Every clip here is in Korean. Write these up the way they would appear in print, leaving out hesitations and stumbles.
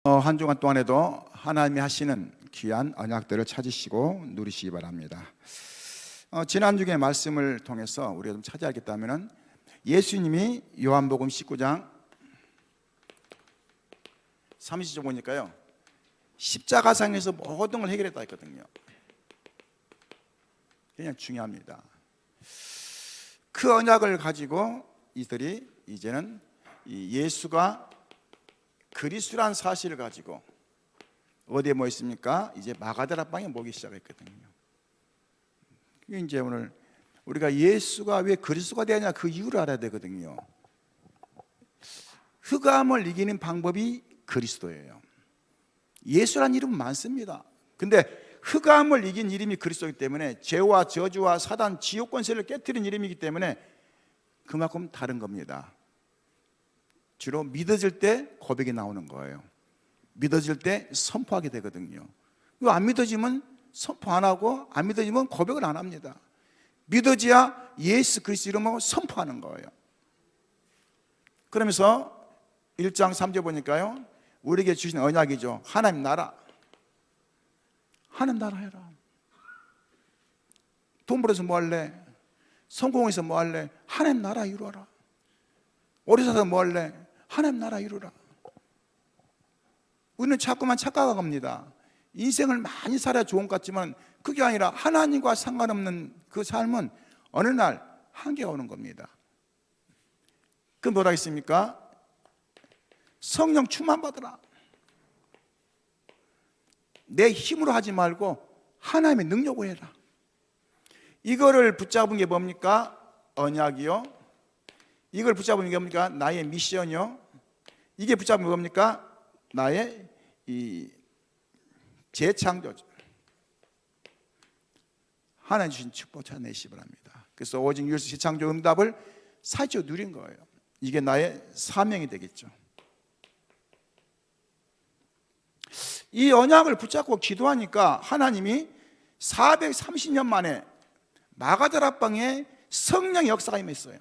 한 주간 동안에도 하나님이 하시는 귀한 언약들을 찾으시고 누리시기 바랍니다. 지난 주의 말씀을 통해서 우리가 좀 찾아야겠다면 예수님이 요한복음 19장 30절 보니까요, 십자가상에서 모든 걸 해결했다 했거든요. 그냥 중요합니다. 그 언약을 가지고 이들이 이제는 예수가 그리스도란 사실을 가지고 어디에 모였습니까? 이제 마가다라방에 모이기 시작했거든요. 이제 오늘 우리가 예수가 왜 그리스도가 되냐 그 이유를 알아야 되거든요. 흑암을 이기는 방법이 그리스도예요. 예수란 이름은 많습니다. 근데 흑암을 이긴 이름이 그리스도이기 때문에 죄와 저주와 사단, 지옥 권세를 깨뜨린 이름이기 때문에 그만큼 다른 겁니다. 주로 믿어질 때 고백이 나오는 거예요. 믿어질 때 선포하게 되거든요. 안 믿어지면 선포 안 하고 안 믿어지면 고백을 안 합니다. 믿어져야 예수 그리스도 이름으로 선포하는 거예요. 그러면서 1장 3절 보니까요, 우리에게 주신 언약이죠. 하나님 나라, 하나님 나라 해라. 돈 벌어서 뭐 할래? 성공해서 뭐 할래? 하나님 나라 이루어라. 오래 살아서 뭐 할래? 하나님 나라 이루라. 우리는 자꾸만 착각합니다. 인생을 많이 살아야 좋은 것 같지만 그게 아니라 하나님과 상관없는 그 삶은 어느 날 한계가 오는 겁니다. 그 뭐라 했습니까? 성령 충만 받으라. 내 힘으로 하지 말고 하나님의 능력으로 해라. 이거를 붙잡은 게 뭡니까? 언약이요. 이걸 붙잡은 게 뭡니까? 나의 미션이요. 이게 붙잡은 게 뭡니까? 나의 이 재창조죠. 하나님 주신 축복 찾아내시기 바랍니다. 그래서 오직 유일수 재창조 응답을 사지어 누린 거예요. 이게 나의 사명이 되겠죠. 이 언약을 붙잡고 기도하니까 하나님이 430년 만에 마가다락방에 성령의 역사가 임했어요.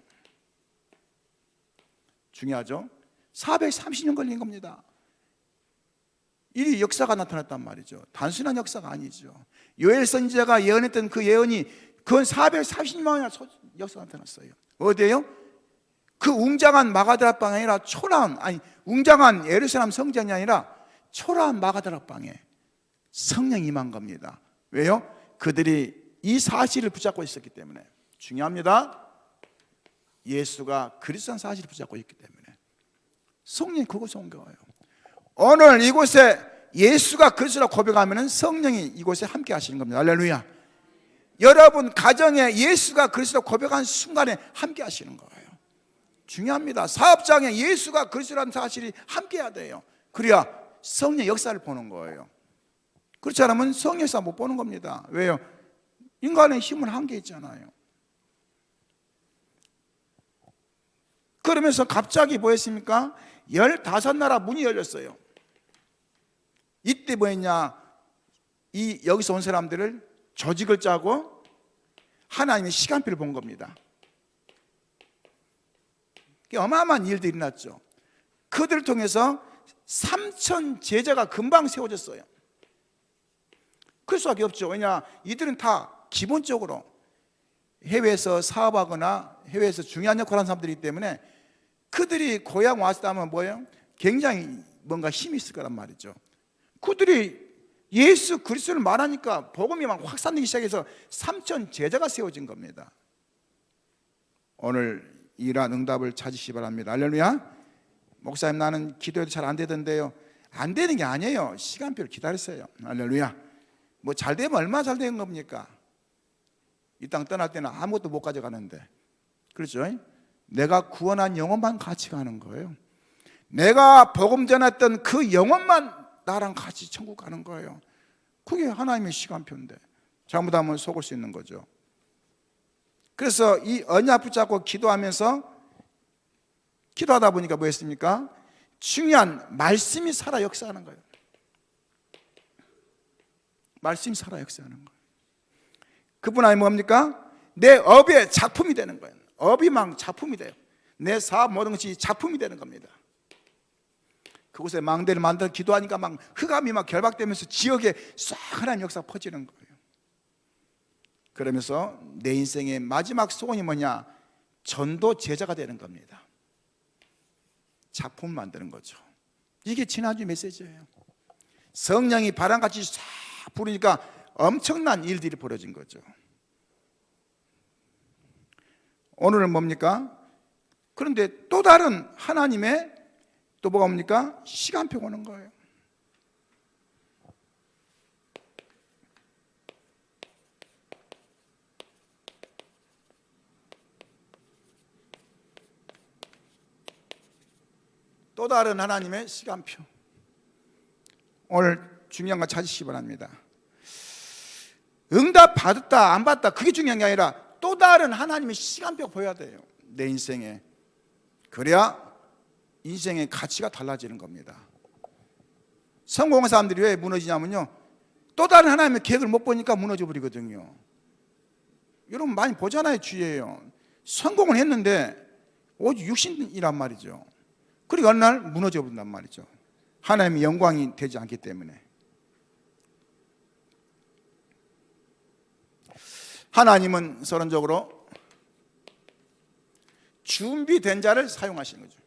중요하죠? 430년 걸린 겁니다. 이 역사가 나타났단 말이죠. 단순한 역사가 아니죠. 요엘 선지자가 예언했던 그 예언이 그건 430년이나 역사가 나타났어요. 어디에요? 그 웅장한 마가다락방이 아니라 웅장한 예루살렘 성전이 아니라 초라한 마가다락방에 성령이 임한 겁니다. 왜요? 그들이 이 사실을 붙잡고 있었기 때문에. 중요합니다. 예수가 그리스도란 사실을 붙잡고 있기 때문에 성령이 그곳에 온 거예요. 오늘 이곳에 예수가 그리스도라고 고백하면 성령이 이곳에 함께 하시는 겁니다. 할렐루야. 여러분 가정에 예수가 그리스도라고 고백한 순간에 함께 하시는 거예요. 중요합니다. 사업장에 예수가 그리스도라는 사실이 함께 해야 돼요. 그래야 성령 역사를 보는 거예요. 그렇지 않으면 성령 역사 못 보는 겁니다. 왜요? 인간의 힘은 한계 있잖아요. 그러면서 갑자기 뭐였습니까? 15나라 문이 열렸어요. 이때 뭐였냐? 여기서 온 사람들을 조직을 짜고 하나님의 시간표를 본 겁니다. 어마어마한 일들이 일어났죠. 그들을 통해서 3천 제자가 금방 세워졌어요. 그럴 수밖에 없죠. 왜냐? 이들은 다 기본적으로 해외에서 사업하거나 해외에서 중요한 역할을 하는 사람들이기 때문에 그들이 고향 왔다면 뭐예요? 굉장히 뭔가 힘이 있을 거란 말이죠. 그들이 예수 그리스도를 말하니까 복음이 막 확산되기 시작해서 3천 제자가 세워진 겁니다. 오늘 이러한 응답을 찾으시기 바랍니다. 할렐루야. 목사님 나는 기도해도 잘 안 되던데요. 안 되는 게 아니에요. 시간표를 기다렸어요. 할렐루야. 뭐 잘 되면 얼마나 잘 되는 겁니까? 이 땅 떠날 때는 아무것도 못 가져가는데, 그렇죠? 내가 구원한 영혼만 같이 가는 거예요. 내가 복음 전했던 그 영혼만 나랑 같이 천국 가는 거예요. 그게 하나님의 시간표인데 잘못하면 속을 수 있는 거죠. 그래서 이 언약 붙잡고 기도하다 보니까 뭐였습니까? 중요한 말씀이 살아 역사하는 거예요. 말씀이 살아 역사하는 거예요. 그뿐 아니면 뭡니까? 내 업의 작품이 되는 거예요. 업이 막 작품이 돼요. 내 사업 모든 것이 작품이 되는 겁니다. 그곳에 망대를 만들어 기도하니까 막 흑암이 막 결박되면서 지역에 싹 하나님 역사가 퍼지는 거예요. 그러면서 내 인생의 마지막 소원이 뭐냐? 전도 제자가 되는 겁니다. 작품을 만드는 거죠. 이게 지난주 메시지예요. 성령이 바람같이 싹 부르니까 엄청난 일들이 벌어진 거죠. 오늘은 뭡니까? 그런데 또 다른 하나님의 또 뭐가 옵니까? 시간표가 오는 거예요. 또 다른 하나님의 시간표. 오늘 중요한 거 찾으시기 바랍니다. 응답 받았다 안 받았다 그게 중요한 게 아니라 또 다른 하나님의 시간표가 보여야 돼요. 내 인생에. 그래야 인생의 가치가 달라지는 겁니다. 성공한 사람들이 왜 무너지냐면요, 또 다른 하나님의 계획을 못 보니까 무너져 버리거든요. 여러분 많이 보잖아요. 주위에요. 성공을 했는데 오직 육신이란 말이죠. 그리고 어느 날 무너져 버린단 말이죠. 하나님의 영광이 되지 않기 때문에. 하나님은 서론적으로 준비된 자를 사용하시는 거죠.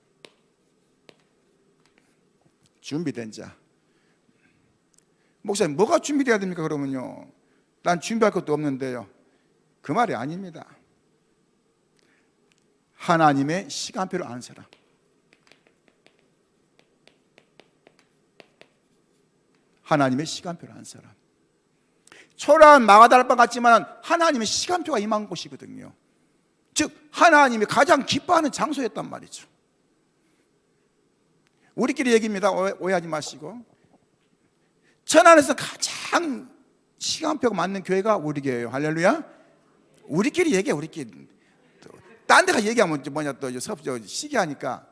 준비된 자. 목사님 뭐가 준비돼야 됩니까? 그러면요, 난 준비할 것도 없는데요. 그 말이 아닙니다. 하나님의 시간표를 아는 사람. 하나님의 시간표를 아는 사람. 초라한 마가다락방 같지만 하나님의 시간표가 임한 곳이거든요. 즉 하나님이 가장 기뻐하는 장소였단 말이죠. 우리끼리 얘기입니다. 오해하지 마시고. 천안에서 가장 시간표가 맞는 교회가 우리 교회예요. 할렐루야. 우리끼리 얘기해. 우리끼리. 딴 데가 얘기하면 뭐냐 또 시기하니까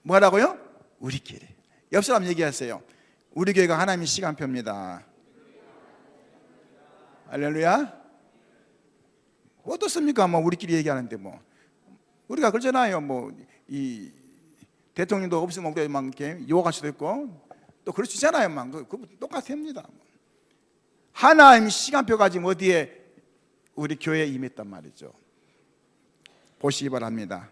뭐라고요? 우리끼리. 옆 사람 얘기하세요. 우리 교회가 하나님의 시간표입니다. 할렐루야. 어떻습니까? 뭐 우리끼리 얘기하는데 뭐 우리가 그러잖아요. 뭐 이 대통령도 없으면 막 이렇게 욕할 수도 있고 또 그럴 수 있잖아요. 막 그 똑같습니다. 하나님 시간표가 지금 어디에 우리 교회에 임했단 말이죠. 보시기 바랍니다.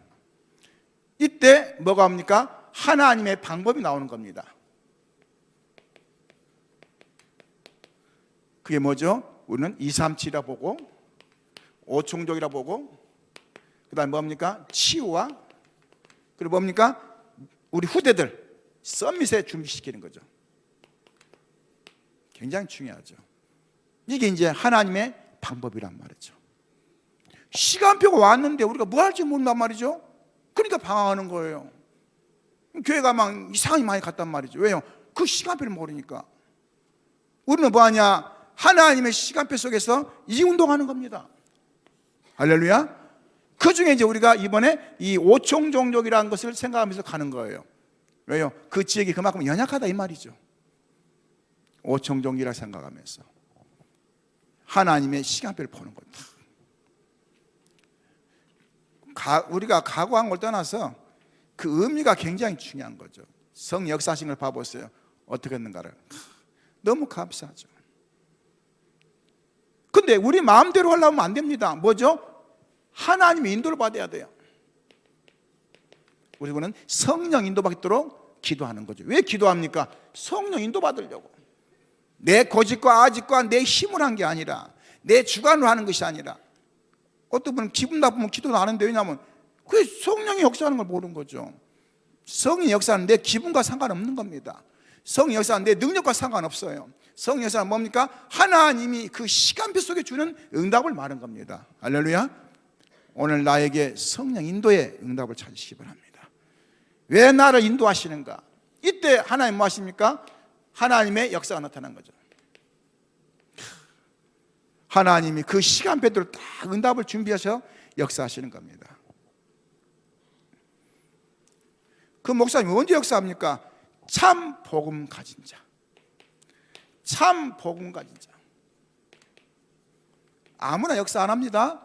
이때 뭐가 옵니까? 하나님의 방법이 나오는 겁니다. 그게 뭐죠? 우리는 237이라 보고 5총족이라 보고 그 다음에 뭡니까? 치유와 그리고 뭡니까? 우리 후대들 서밋에 준비시키는 거죠. 굉장히 중요하죠. 이게 이제 하나님의 방법이란 말이죠. 시간표가 왔는데 우리가 뭐 할지 모른단 말이죠. 그러니까 방황하는 거예요. 교회가 막 이상하게 많이 갔단 말이죠. 왜요? 그 시간표를 모르니까. 우리는 뭐하냐? 하나님의 시간표 속에서 이 운동하는 겁니다. 할렐루야. 그 중에 이제 우리가 이번에 이 오총종족이라는 것을 생각하면서 가는 거예요. 왜요? 그 지역이 그만큼 연약하다 이 말이죠. 오총종이라 생각하면서 하나님의 시간표를 보는 겁니다. 우리가 각오한 걸 떠나서 그 의미가 굉장히 중요한 거죠. 성 역사하신 걸 봐보세요. 어떻게 했는가를. 너무 감사하죠. 근데 우리 마음대로 하려면 안 됩니다. 뭐죠? 하나님의 인도를 받아야 돼요. 우리는 성령 인도받도록 기도하는 거죠. 왜 기도합니까? 성령 인도받으려고. 내 고집과 아집과 내 힘을 한 게 아니라 내 주관으로 하는 것이 아니라 어떤 분은 기분 나쁘면 기도는 안 하는데 왜냐하면 그게 성령이 역사하는 걸 모르는 거죠. 성령의 역사는 내 기분과 상관없는 겁니다. 성령의 역사는 내 능력과 상관없어요. 성령의 역사는 뭡니까? 하나님이 그 시간표 속에 주는 응답을 말하는 겁니다. 할렐루야. 오늘 나에게 성령 인도의 응답을 찾으시기 바랍니다. 왜 나를 인도하시는가? 이때 하나님 뭐 하십니까? 하나님의 역사가 나타난 거죠. 하나님이 그 시간표대로 딱 응답을 준비하셔 역사하시는 겁니다. 그 목사님이 언제 역사합니까? 참 복음 가진 자. 참 복음 가진 자. 아무나 역사 안 합니다.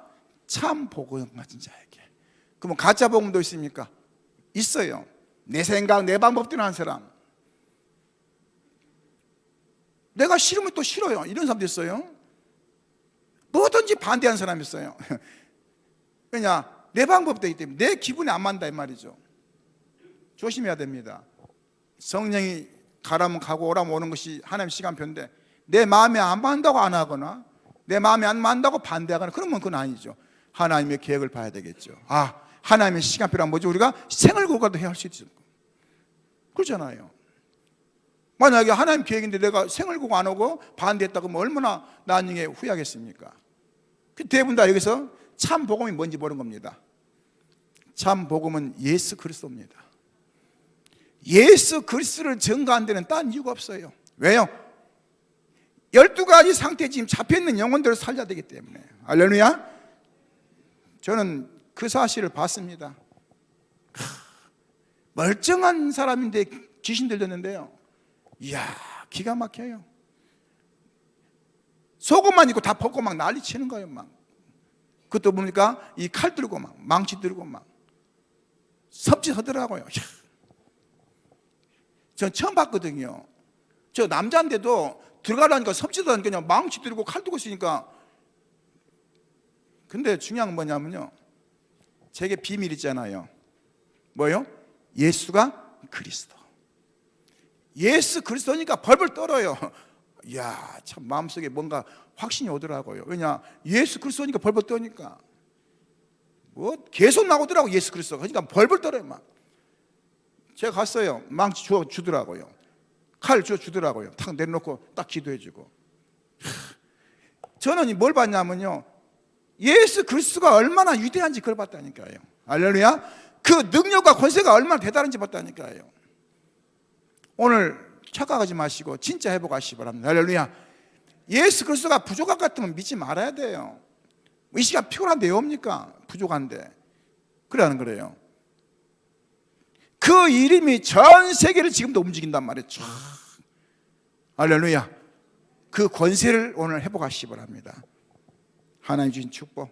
참 복음 가진 자에게. 그러면 가짜 복음도 있습니까? 있어요. 내 생각, 내 방법대로 하는 사람. 내가 싫으면 또 싫어요. 이런 사람도 있어요. 뭐든지 반대하는 사람이 있어요. 왜냐? 내 방법되기 때문에 내 기분에 안 맞는다 이 말이죠. 조심해야 됩니다. 성령이 가라면 가고 오라면 오는 것이 하나님의 시간표인데 내 마음에 안 맞는다고 안 하거나 내 마음에 안 맞는다고 반대하거나 그러면 그건 아니죠. 하나님의 계획을 봐야 되겠죠. 하나님의 시간표란 뭐죠? 우리가 생을고가도 해야 할 수 있죠. 그렇잖아요. 만약에 하나님 계획인데 내가 생을고가 안 오고 반대했다고 하면 얼마나 나중에 후회하겠습니까? 대부분 다 여기서 참 복음이 뭔지 모르는 겁니다. 참 복음은 예수 그리스도입니다. 예수 그리스도를 증거한 데는 딴 이유가 없어요. 왜요? 12가지 상태에 지금 잡혀있는 영혼들을 살려야 되기 때문에. 할렐루야. 저는 그 사실을 봤습니다. 멀쩡한 사람인데 귀신 들렸는데요, 이야 기가 막혀요. 속옷만 입고 다 벗고 막 난리 치는 거예요. 막 그것도 보니까 이 칼 들고 막 망치 들고 막 섭짓하더라고요. 전 처음 봤거든요. 저 남자인데도 들어가라니까 섭짓하니까 그냥 망치 들고 칼 들고 있으니까. 근데 중요한 건 뭐냐면요, 제게 비밀 있잖아요. 뭐예요? 예수가 그리스도. 예수 그리스도니까 벌벌 떨어요. 이야 참 마음속에 뭔가 확신이 오더라고요. 왜냐? 예수 그리스도니까 벌벌 떠니까. 뭐 계속 나오더라고 예수 그리스도. 그러니까 벌벌 떨어요 막. 제가 갔어요. 망치 주더라고요. 칼 주더라고요. 탁 내려놓고 딱 기도해주고. 저는 뭘 봤냐면요, 예수 그리스도가 얼마나 위대한지 그걸 봤다니까요. 할렐루야. 그 능력과 권세가 얼마나 대단한지 봤다니까요. 오늘 착각하지 마시고 진짜 회복하시기 바랍니다. 할렐루야. 예수 그리스도가 부족한 것 같으면 믿지 말아야 돼요. 이 시간 피곤한데 왜 옵니까? 부족한데. 그러는 거래요. 그 이름이 전 세계를 지금도 움직인단 말이죠. 할렐루야. 그 권세를 오늘 회복하시기 바랍니다. 하나님 주신 축복.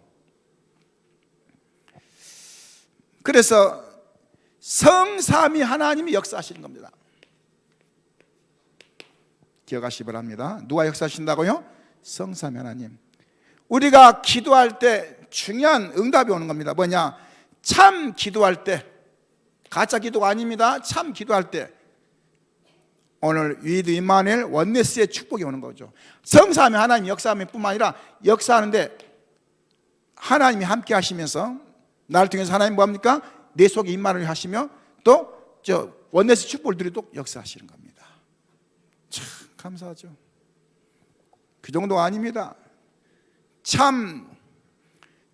그래서 성삼위 하나님이 역사하시는 겁니다. 기억하시기 바랍니다. 누가 역사하신다고요? 성삼위 하나님. 우리가 기도할 때 중요한 응답이 오는 겁니다. 뭐냐? 참 기도할 때, 가짜 기도가 아닙니다. 참 기도할 때 오늘 위드 임마누엘 원네스의 축복이 오는 거죠. 성삼위 하나님 역사하면 뿐만 아니라 역사하는데 하나님이 함께 하시면서 나를 통해서 하나님 뭐합니까? 내 속에 임마누엘 하시며 또 저 원네스 축복을 드리도록 역사하시는 겁니다. 참 감사하죠. 그 정도가 아닙니다. 참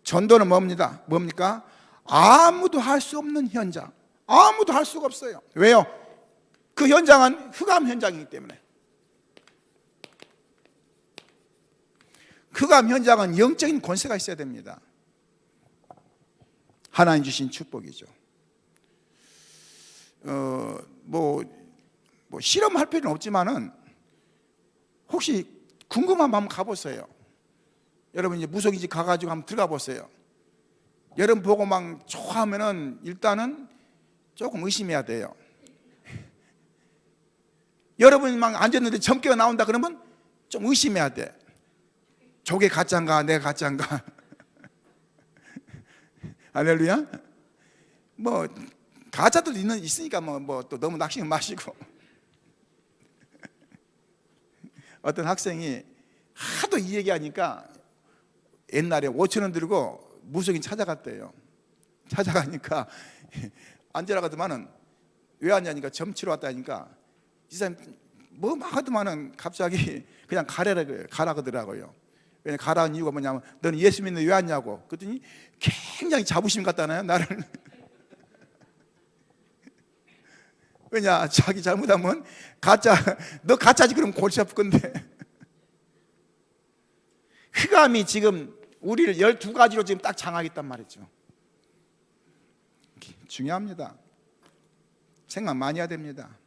전도는 뭡니까? 아무도 할 수 없는 현장. 아무도 할 수가 없어요. 왜요? 그 현장은 흑암 현장이기 때문에. 흑암 현장은 영적인 권세가 있어야 됩니다. 하나님 주신 축복이죠. 뭐 실험할 필요는 없지만은 혹시 궁금하면 한번 가보세요. 여러분 이제 무속인지 가가지고 한번 들어가 보세요. 여러분 보고 막 좋아하면은 일단은 조금 의심해야 돼요. 여러분이 막 앉았는데 점괘가 나온다 그러면 좀 의심해야 돼. 저게 가짜인가 내가 가짜인가. 할렐루야. 뭐 가짜도 있으니까 뭐 또 너무 낙심 마시고. 어떤 학생이 하도 이 얘기하니까 옛날에 5,000원 들고 무속인 찾아갔대요. 찾아가니까 앉으라고 하더만은 왜 왔냐니까 점치러 왔다니까 이 사람 뭐 막 하더만은 갑자기 그냥 가라 그러더라고요. 왜냐 가라는 이유가 뭐냐면 너는 예수 믿는데 왜 왔냐고. 그랬더니 굉장히 자부심 같다나요 나를. 왜냐 자기 잘못하면 너 가짜지 그러면 골치 아플 건데. 흑암이 지금 우리를 12가지로 지금 딱 장악했단 말이죠. 중요합니다. 생각 많이 해야 됩니다.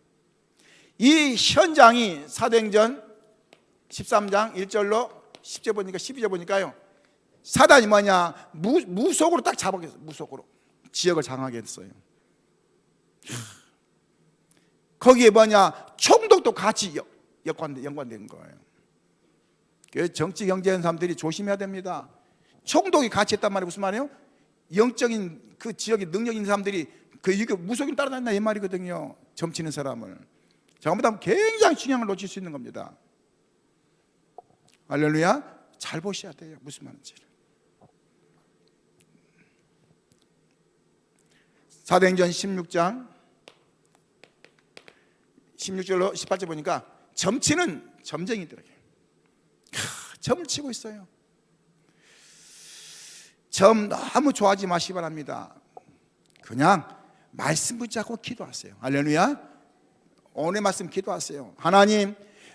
이 현장이 사도행전 13장 1절로 10절 보니까 12절 보니까요, 사단이 뭐냐 무속으로 딱 잡아겠어요. 무속으로 지역을 장악하게 했어요. 거기에 뭐냐 총독도 같이 연관된 거예요. 그래서 정치 경제하는 사람들이 조심해야 됩니다. 총독이 같이 했단 말이 무슨 말이에요? 영적인 그 지역에 능력 있는 사람들이 그 무속인 따라다닌다 이 말이거든요. 점치는 사람을. 잘못하면 굉장히 중요한 걸 놓칠 수 있는 겁니다. 할렐루야. 잘 보셔야 돼요. 무슨 말인지를. 사도행전 16장 16절로 18절 보니까 점치는 점쟁이들에게 점을 치고 있어요. 점 너무 좋아하지 마시기 바랍니다. 그냥 말씀 붙잡고 기도하세요. 할렐루야. 오늘 말씀 기도하세요. 하나님,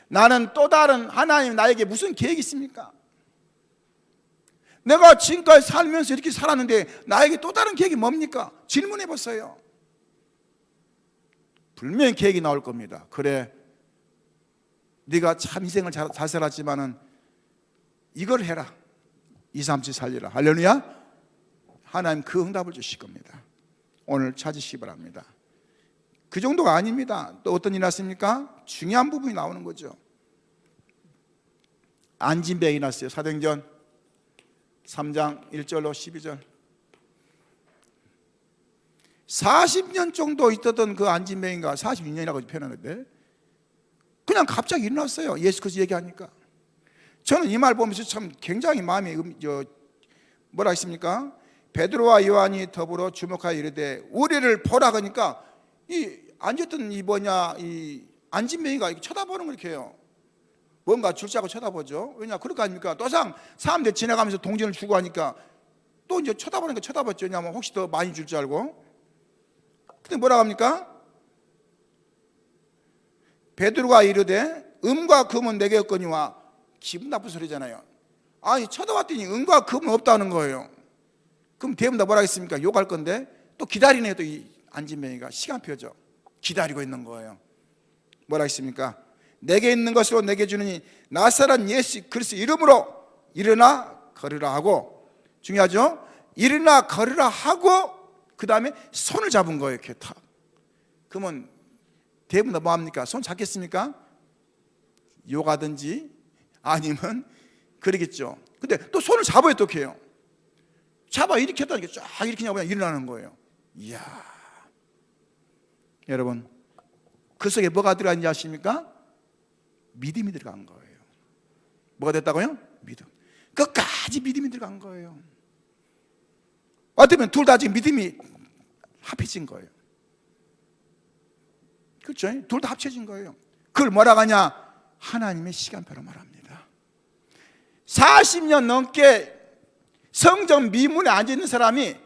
나는 또 다른 하나님 나에게 무슨 계획이 있습니까? 내가 지금까지 살면서 이렇게 살았는데 나에게 또 다른 계획이 뭡니까? 질문해 보세요. 분명히 계획이 나올 겁니다. 그래, 네가 참 인생을 잘 살았지만은 이걸 해라. 2, 3, 7 살리라. 할렐루야. 하나님 그 응답을 주실 겁니다. 오늘 찾으시기 바랍니다. 그 정도가 아닙니다. 또 어떤 일이 났습니까? 중요한 부분이 나오는 거죠. 안진뱅이 났어요. 사도행전 3장 1절로 12절. 40년 정도 있었던 그 안진뱅이가 42년이라고 표현하는데 그냥 갑자기 일어났어요. 예수께서 얘기하니까. 저는 이 말 보면서 참 굉장히 마음이 뭐라 했습니까? 베드로와 요한이 더불어 주목하여 이르되 우리를 보라 그러니까 이 앉았던 이 안진뱅이가 쳐다보는 걸 이렇게 해요. 뭔가 줄자고 쳐다보죠. 왜냐 그렇게 하니까 또 사람들 지나가면서 동전을 주고 하니까 또 이제 쳐다보니까 쳐다봤죠. 왜냐하면 혹시 더 많이 줄 줄 알고. 근데 뭐라고 합니까? 베드로가 이르되 음과 금은 내게 없거니와. 기분 나쁜 소리잖아요. 아니 쳐다봤더니 음과 금은 없다는 거예요. 그럼 대부분 뭐라 했습니까? 욕할 건데 또 기다리네. 또 이 안진뱅이가 시간표죠. 기다리고 있는 거예요. 뭐라 했습니까? 내게 있는 것으로 내게 주느니 나사렛 예수 그리스도 이름으로 일어나 걸으라 하고, 중요하죠? 일어나 걸으라 하고 그 다음에 손을 잡은 거예요. 이렇게 탁. 그러면 대부분 다 뭐합니까? 손 잡겠습니까? 욕하든지 아니면 그러겠죠. 근데 또 손을 잡아야 어떻게 해요? 잡아 이렇게 했다니까 쫙 이렇게 그냥 일어나는 거예요. 이야, 여러분 그 속에 뭐가 들어있는지 아십니까? 믿음이 들어간 거예요. 뭐가 됐다고요? 믿음. 끝까지 믿음이 들어간 거예요. 어쩌면 둘 다 지금 믿음이 합해진 거예요. 그렇죠? 둘 다 합쳐진 거예요. 그걸 뭐라고 하냐? 하나님의 시간표로 말합니다. 40년 넘게 성전 미문에 앉아있는 사람이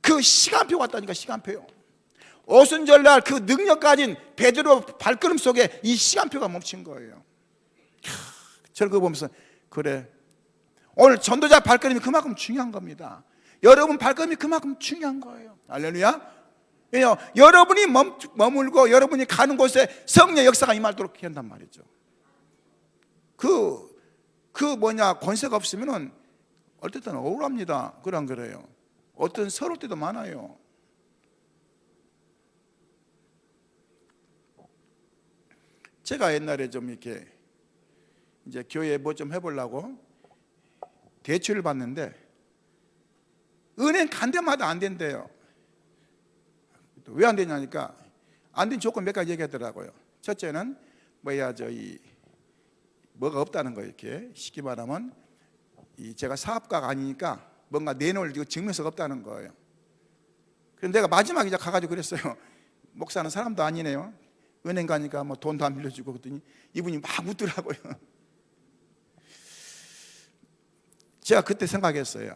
그 시간표 같다니까. 시간표요. 오순절날 그 능력 가진 베드로 발걸음 속에 이 시간표가 멈춘 거예요. 저를 그거 보면서 그래, 오늘 전도자 발걸음이 그만큼 중요한 겁니다. 여러분 발걸음이 그만큼 중요한 거예요. 할렐루야. 왜요? 여러분이 머물고 여러분이 가는 곳에 성령의 역사가 임하도록 한단 말이죠. 권세가 없으면은 어쨌든 억울합니다. 그런 거래요. 어떤 서러울 때도 많아요. 제가 옛날에 좀 이렇게 이제 교회에 뭐 좀 해보려고 대출을 받는데 은행 간 데마다 안 된대요. 왜 안 되냐니까 안 된 조건 몇 가지 얘기하더라고요. 첫째는 뭐가 없다는 거예요. 이렇게 쉽게 말하면 제가 사업가가 아니니까 뭔가 내놓을 증명서가 없다는 거예요. 그래서 내가 마지막에 이제 가가지고 그랬어요. 목사는 사람도 아니네요. 은행 가니까 뭐 돈도 안 빌려주고 그랬더니 이분이 막 웃더라고요. 제가 그때 생각했어요.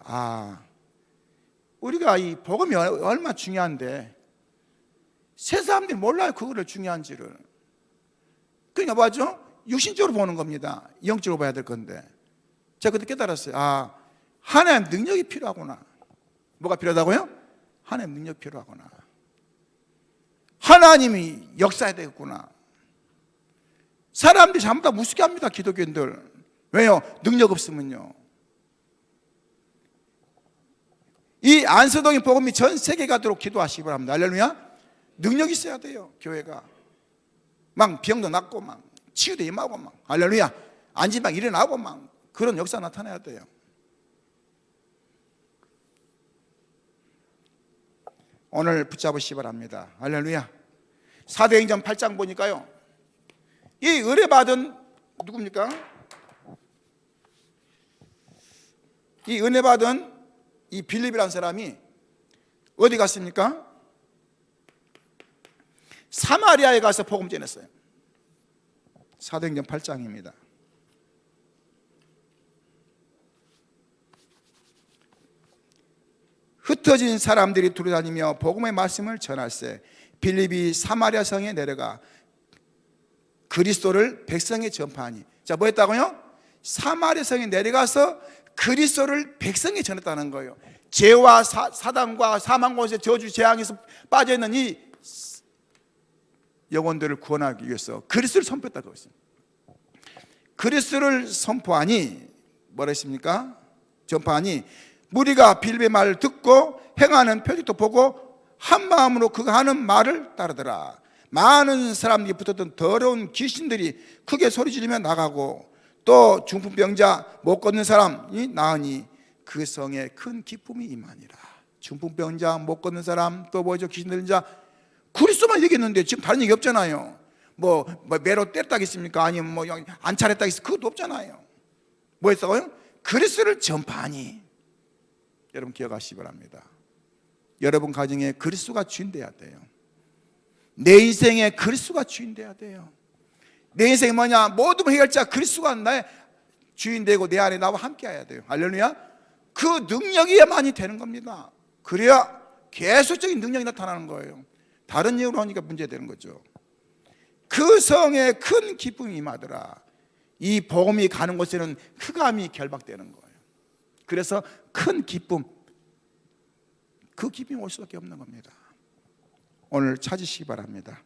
우리가 이 복음이 얼마나 중요한데 세 사람들이 몰라요. 그거를 중요한지를. 그러니까 뭐죠? 육신적으로 보는 겁니다. 영적으로 봐야 될 건데 제가 그때 깨달았어요. 하나님 능력이 필요하구나. 뭐가 필요하다고요? 하나님 능력이 필요하구나. 하나님이 역사해야 되겠구나. 사람들이 전부 다 무섭게 합니다. 기독교인들. 왜요? 능력 없으면요. 이 안서동의 복음이 전 세계 가도록 기도하시기 바랍니다. 할렐루야. 능력이 있어야 돼요. 교회가 막 병도 낫고 막 치유도 임하고 막 할렐루야 안진 막 일어나고 막 그런 역사 나타나야 돼요. 오늘 붙잡으시 바랍니다. 할렐루야. 사도행전 8장 보니까요, 이 은혜받은 누굽니까? 이 은혜받은 이 빌립이라는 사람이 어디 갔습니까? 사마리아에 가서 복음 전했어요. 사도행전 8장입니다. 흩어진 사람들이 두루다니며 복음의 말씀을 전할세 빌립이 사마리아 성에 내려가 그리스도를 백성에 전파하니. 자, 뭐 했다고요? 사마리아 성에 내려가서 그리스도를 백성에 전했다는 거예요. 죄와 사단과 사망 곳에 저주 재앙에서 빠져있는 이 영혼들을 구원하기 위해서 그리스도를 선포했다고 했습니다. 그리스도를 선포하니 뭐라 했습니까? 전파하니 무리가 빌립의 말을 듣고 행하는 표적도 보고 한 마음으로 그가 하는 말을 따르더라. 많은 사람들이 붙었던 더러운 귀신들이 크게 소리지르며 나가고 또 중풍병자 못 걷는 사람이 나으니 그 성에 큰 기쁨이 임하니라. 중풍병자 못 걷는 사람 또 뭐죠? 귀신 들린 자 그리스도만 얘기했는데 지금 다른 얘기 없잖아요. 뭐 매로 때렸다겠습니까? 아니면 뭐 안 차렸다겠습니까? 그것도 없잖아요. 뭐 했어요? 그리스도를 전파하니. 여러분 기억하시기 바랍니다. 여러분 가정에 그리스도가 주인 돼야 돼요. 내 인생에 그리스도가 주인 돼야 돼요. 내 인생이 뭐냐? 모든 해결자 그리스도가 나의 주인 되고 내 안에 나와 함께 해야 돼요. 할렐루야. 그 능력이야만이 되는 겁니다. 그래야 계속적인 능력이 나타나는 거예요. 다른 이유로 하니까 문제되는 거죠. 그 성에 큰 기쁨이 임하더라. 이 복음이 가는 곳에는 흑암이 결박되는 거예요. 그래서 큰 기쁨, 그 기쁨이 올 수밖에 없는 겁니다. 오늘 찾으시기 바랍니다.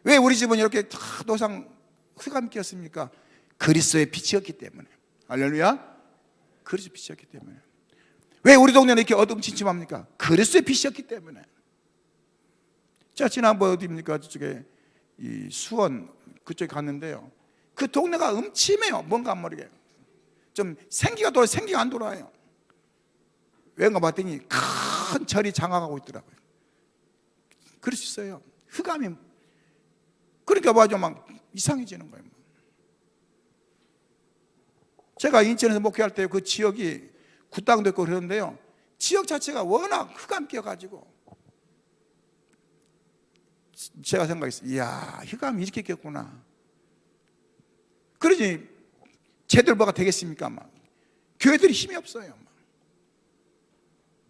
왜 우리 집은 이렇게 다 노상 흑암이 꼈습니까? 그리스도의 빛이었기 때문에. 할렐루야. 그리스도의 빛이었기 때문에. 왜 우리 동네는 이렇게 어둠침침합니까? 그리스도의 빛이었기 때문에. 자, 지난번 어디입니까? 저쪽에 이 수원 그쪽에 갔는데요, 그 동네가 음침해요. 뭔가 모르게 좀 생기가 돌아 생기가 안 돌아요. 왜인가 봤더니 큰 절이 장악하고 있더라고요. 그럴 수 있어요. 흑암이. 그러니까 맞아, 막 이상해지는 거예요. 제가 인천에서 목회할 때 그 지역이 굿당도 있고 그러는데요, 지역 자체가 워낙 흑암 끼어가지고 제가 생각했어요. 이야, 흑암이 이렇게 꼈구나. 그러지 쟤들 뭐가 되겠습니까? 막 교회들이 힘이 없어요.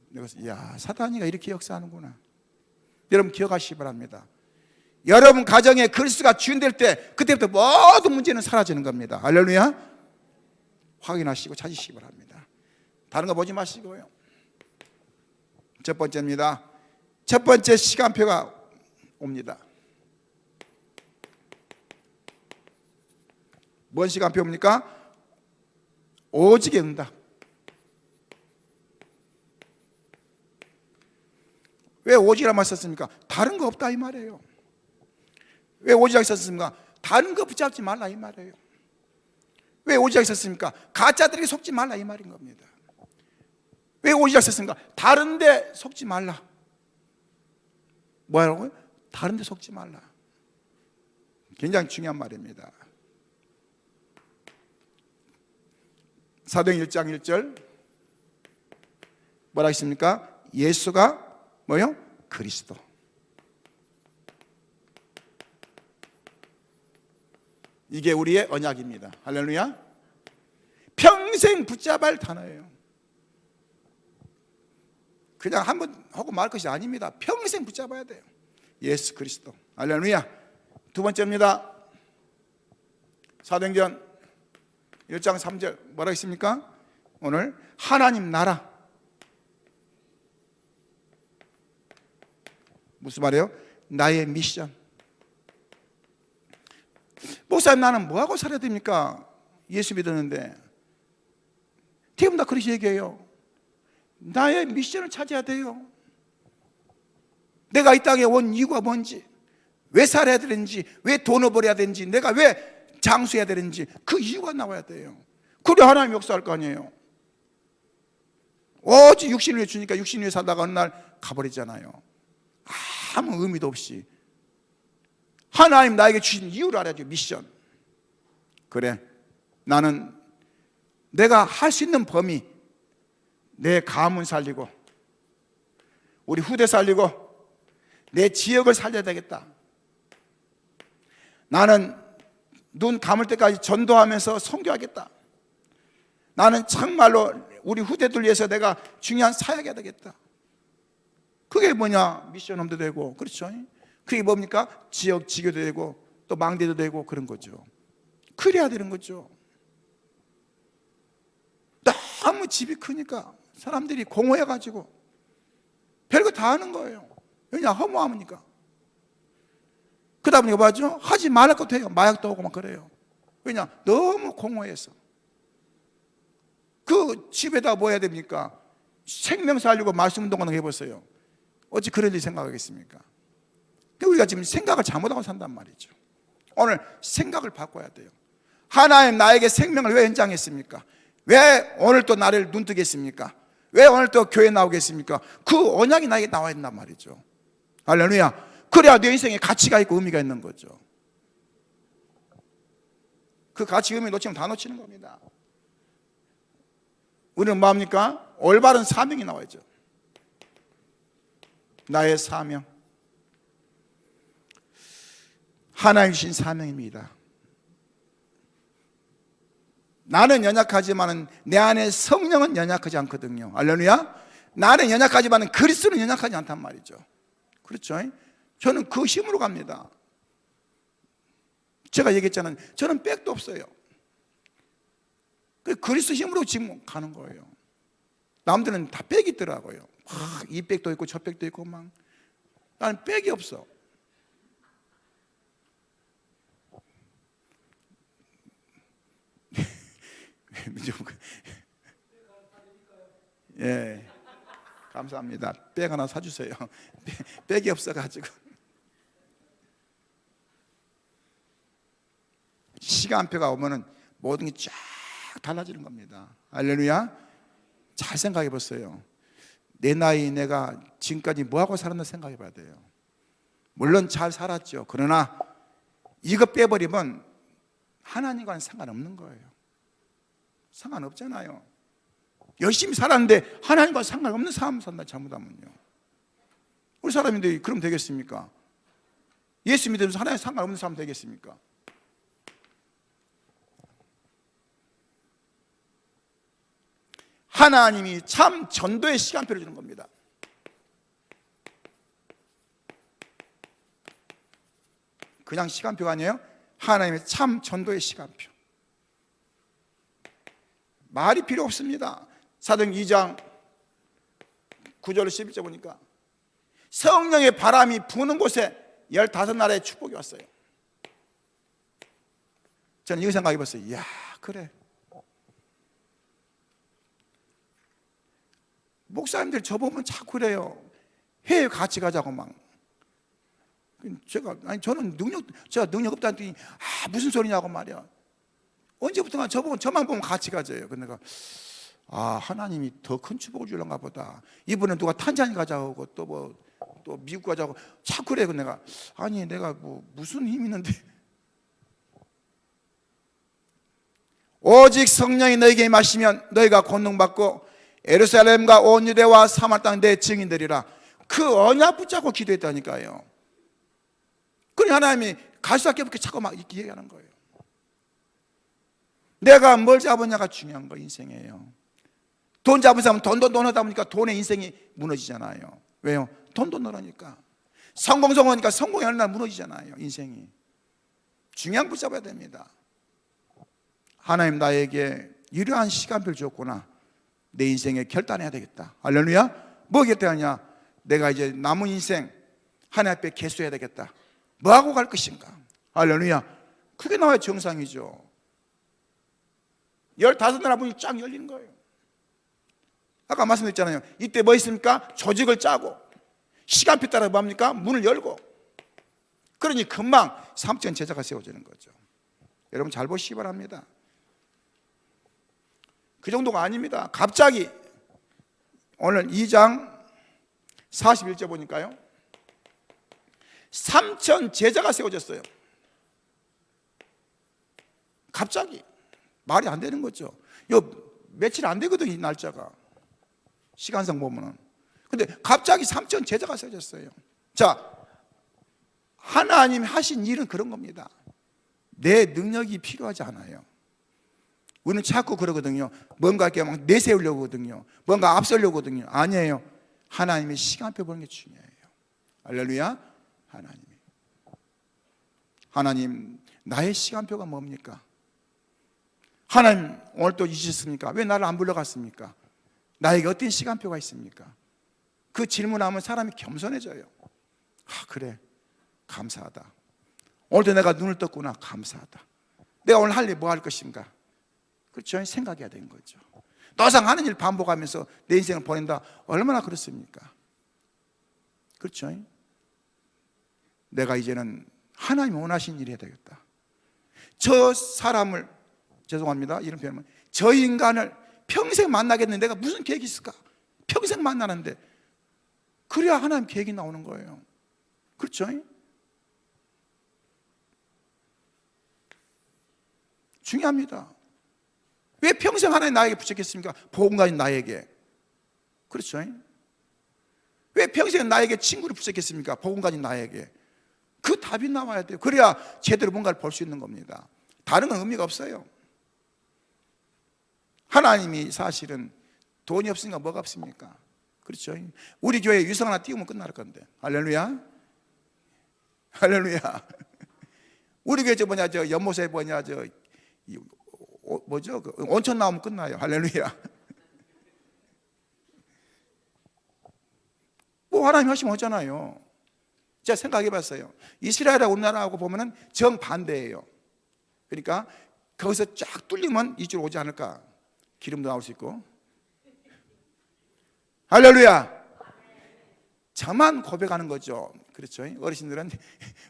내가 이야, 사단이가 이렇게 역사하는구나. 여러분 기억하시기 바랍니다. 여러분 가정에 그리스도가 주인 될 때 그때부터 모든 문제는 사라지는 겁니다. 할렐루야. 확인하시고 찾으시기 바랍니다. 다른 거 보지 마시고요. 첫 번째입니다. 첫 번째 시간표가 옵니다. 뭔 시간표입니까? 오직의 응답. 왜 오직이라는 말 썼습니까? 다른 거 없다 이 말이에요. 왜 오직이라고 썼습니까? 다른 거 붙잡지 말라 이 말이에요. 왜 오직이라고 썼습니까? 가짜들에게 속지 말라 이 말인 겁니다. 왜 오직이라고 썼습니까? 다른 데 속지 말라. 뭐라고요? 다른 데 속지 말라. 굉장히 중요한 말입니다. 사도행 1장 1절 뭐라 했습니까? 예수가 뭐요? 그리스도. 이게 우리의 언약입니다. 할렐루야. 평생 붙잡아야 할 단어예요. 그냥 한번 하고 말 것이 아닙니다. 평생 붙잡아야 돼요. 예수 그리스도. 할렐루야. 두 번째입니다. 사도행전 1장 3절 뭐라 했습니까? 오늘 하나님 나라. 무슨 말이에요? 나의 미션. 목사님 나는 뭐하고 살아야 됩니까? 예수 믿었는데. 대부분 다 그렇게 얘기해요. 나의 미션을 찾아야 돼요. 내가 이 땅에 온 이유가 뭔지, 왜 살아야 되는지, 왜 돈을 벌어야 되는지, 내가 왜 장수해야 되는지 그 이유가 나와야 돼요. 그래 하나님 역사할 거 아니에요. 오직 육신 위에 주니까 육신 위에 살다가 어느 날 가버리잖아요. 아무 의미도 없이. 하나님 나에게 주신 이유를 알아야죠. 미션. 그래, 나는 내가 할 수 있는 범위, 내 가문 살리고 우리 후대 살리고 내 지역을 살려야 되겠다. 나는 눈 감을 때까지 전도하면서 선교하겠다. 나는 정말로 우리 후대들 위해서 내가 중요한 사역해야 되겠다. 그게 뭐냐? 미션홈도 되고, 그렇죠? 그게 뭡니까? 지역 지교도 되고 또 망대도 되고 그런 거죠. 그래야 되는 거죠. 너무 집이 크니까 사람들이 공허해가지고 별거 다 하는 거예요. 왜냐? 허무함이니까. 그러다 보니까 뭐죠? 하지 말할 것도 해요. 마약도 하고 막 그래요. 왜냐? 너무 공허해서. 그 집에다 뭐 해야 됩니까? 생명 살리고 말씀 운동하는 거 해보세요. 어찌 그럴 일 생각하겠습니까? 우리가 지금 생각을 잘못하고 산단 말이죠. 오늘 생각을 바꿔야 돼요. 하나님 나에게 생명을 왜 연장했습니까? 왜 오늘 또 나를 눈뜨게 했습니까? 왜 오늘 또 교회 나오겠습니까? 그 언약이 나에게 나와 있단 말이죠. 할렐루야. 그래야 내 인생에 가치가 있고 의미가 있는 거죠. 그 가치 의미 놓치면 다 놓치는 겁니다. 우리는 뭐합니까? 올바른 사명이 나와야죠. 나의 사명, 하나님 주신 사명입니다. 나는 연약하지만 내 안에 성령은 연약하지 않거든요. 할렐루야. 나는 연약하지만 그리스도는 연약하지 않단 말이죠. 그렇죠? 저는 그 힘으로 갑니다. 제가 얘기했잖아요. 저는 백도 없어요. 그리스도 힘으로 지금 가는 거예요. 남들은 다 백이 있더라고요. 이 백도 있고 저 백도 있고 막. 나는 백이 없어. 예, 감사합니다. 백 하나 사주세요. 백이 없어가지고. 시간표가 오면은 모든 게 쫙 달라지는 겁니다. 할렐루야. 잘 생각해 보세요. 내 나이 내가 지금까지 뭐하고 살았나 생각해 봐야 돼요. 물론 잘 살았죠. 그러나 이거 빼버리면 하나님과는 상관없는 거예요. 상관없잖아요. 열심히 살았는데 하나님과 상관없는 삶을 산다 잘못하면요. 우리 사람인데 그럼 되겠습니까? 예수 믿으면서 하나님과 상관없는 삶 되겠습니까? 하나님이 참 전도의 시간표를 주는 겁니다. 그냥 시간표가 아니에요. 하나님의 참 전도의 시간표. 말이 필요 없습니다. 사도행 2장 9절 11절 보니까 성령의 바람이 부는 곳에 15나라의 축복이 왔어요. 저는 이거 생각해 봤어요. 이야, 그래. 목사님들 저보면 자꾸 그래요. 해외 같이 가자고 막. 저는 제가 능력 없다더니 무슨 소리냐고 말이야. 언제부턴가 저만 보면 같이 가져요. 근데 내가 하나님이 더 큰 축복을 주려는가 보다. 이번엔 누가 탄자니 가자고 또 미국 가자고 자꾸 그래. 내가 내가 무슨 힘이 있는데. 오직 성령이 너에게 임하시면 너희가 권능 받고 예루살렘과 온 유대와 사마리아 땅 내 증인되리라. 그 언약 붙잡고 기도했다니까요. 그러니 하나님이 갈 수밖에 없게 자꾸 막 이렇게 얘기하는 거예요. 내가 뭘 잡았냐가 중요한 거 인생이에요. 돈 잡은 사람은 돈 하다 보니까 돈의 인생이 무너지잖아요. 왜요? 돈도 늘으니까. 성공하니까 성공이 어느 날 무너지잖아요. 인생이. 중요한 거 붙잡아야 됩니다. 하나님 나에게 이러한 시간표를 줬구나. 내 인생에 결단해야 되겠다. 할렐루야. 뭐 결단하냐? 내가 이제 남은 인생 하나님 앞에 개수해야 되겠다. 뭐하고 갈 것인가? 할렐루야. 그게 나와야 정상이죠. 15나라 문이 쫙 열리는 거예요. 아까 말씀드렸잖아요. 이때 뭐 있습니까? 조직을 짜고 시간표 따라 뭡니까? 문을 열고. 그러니 금방 3천 제자가 세워지는 거죠. 여러분 잘 보시기 바랍니다. 그 정도가 아닙니다. 갑자기 오늘 2장 41절 보니까요, 3천 제자가 세워졌어요. 갑자기. 말이 안 되는 거죠. 요 며칠 안 되거든요, 이 날짜가. 시간상 보면은. 근데 갑자기 3천 제자가 세워졌어요. 자, 하나님이 하신 일은 그런 겁니다. 내 능력이 필요하지 않아요. 우리는 자꾸 그러거든요. 뭔가 이렇게 막 내세우려고 하거든요. 뭔가 앞서려고 하거든요. 아니에요. 하나님의 시간표 보는 게 중요해요. 할렐루야. 하나님, 나의 시간표가 뭡니까? 하나님, 오늘 또 잊으셨습니까? 왜 나를 안 불러갔습니까? 나에게 어떤 시간표가 있습니까? 그 질문하면 사람이 겸손해져요. 아, 그래, 감사하다. 오늘도 내가 눈을 떴구나, 감사하다. 내가 오늘 할 일 뭐 할 것인가? 그렇죠? 생각해야 되는 거죠. 더 이상 하는 일 반복하면서 내 인생을 보낸다, 얼마나 그렇습니까? 그렇죠? 내가 이제는 하나님이 원하신 일을 해야 되겠다. 저 사람을, 죄송합니다, 이런 표현은, 저 인간을 평생 만나겠는데 내가 무슨 계획이 있을까? 평생 만나는데. 그래야 하나님 계획이 나오는 거예요. 그렇죠? 중요합니다. 왜 평생 하나님 나에게 붙였겠습니까? 복음 가진 나에게. 그렇죠? 왜 평생 나에게 친구를 붙였겠습니까? 복음 가진 나에게. 그 답이 나와야 돼요. 그래야 제대로 뭔가를 볼 수 있는 겁니다. 다른 건 의미가 없어요. 하나님이 사실은 돈이 없으니까 뭐가 없습니까? 그렇죠? 우리 교회 유성 하나 띄우면 끝날 건데. 할렐루야. 할렐루야. 우리 교회 저 연못에 뭐죠? 그 온천 나오면 끝나요. 할렐루야. 뭐 하나님 하시면 하잖아요. 제가 생각해 봤어요. 이스라엘하고 우리나라하고 보면은 정반대예요. 그러니까 거기서 쫙 뚫리면 이쪽으로 오지 않을까. 기름도 나올 수 있고. 할렐루야. 저만 고백하는 거죠. 그렇죠? 어르신들은,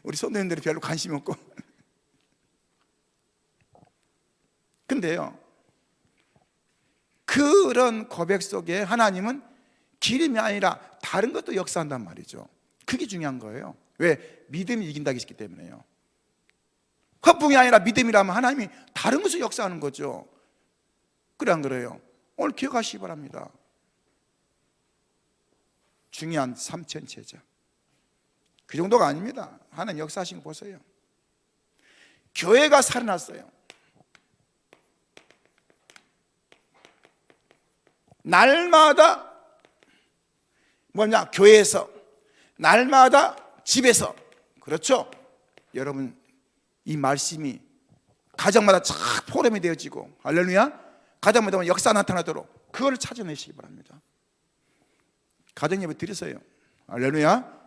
우리 손님들이 별로 관심이 없고. 근데요, 그런 고백 속에 하나님은 기름이 아니라 다른 것도 역사한단 말이죠. 그게 중요한 거예요. 왜? 믿음이 이긴다고 했기 때문에요. 허풍이 아니라 믿음이라면 하나님이 다른 것을 역사하는 거죠. 그래 안 그래요? 오늘 기억하시기 바랍니다. 중요한 3천 제자. 그 정도가 아닙니다. 하나님 역사하신 거 보세요. 교회가 살아났어요. 날마다 뭐냐? 교회에서, 날마다 집에서. 그렇죠? 여러분, 이 말씀이 가정마다 쫙 포럼이 되어지고, 할렐루야, 가정마다 역사 나타나도록 그걸 찾아내시기 바랍니다. 가정 예배 드리세요. 할렐루야.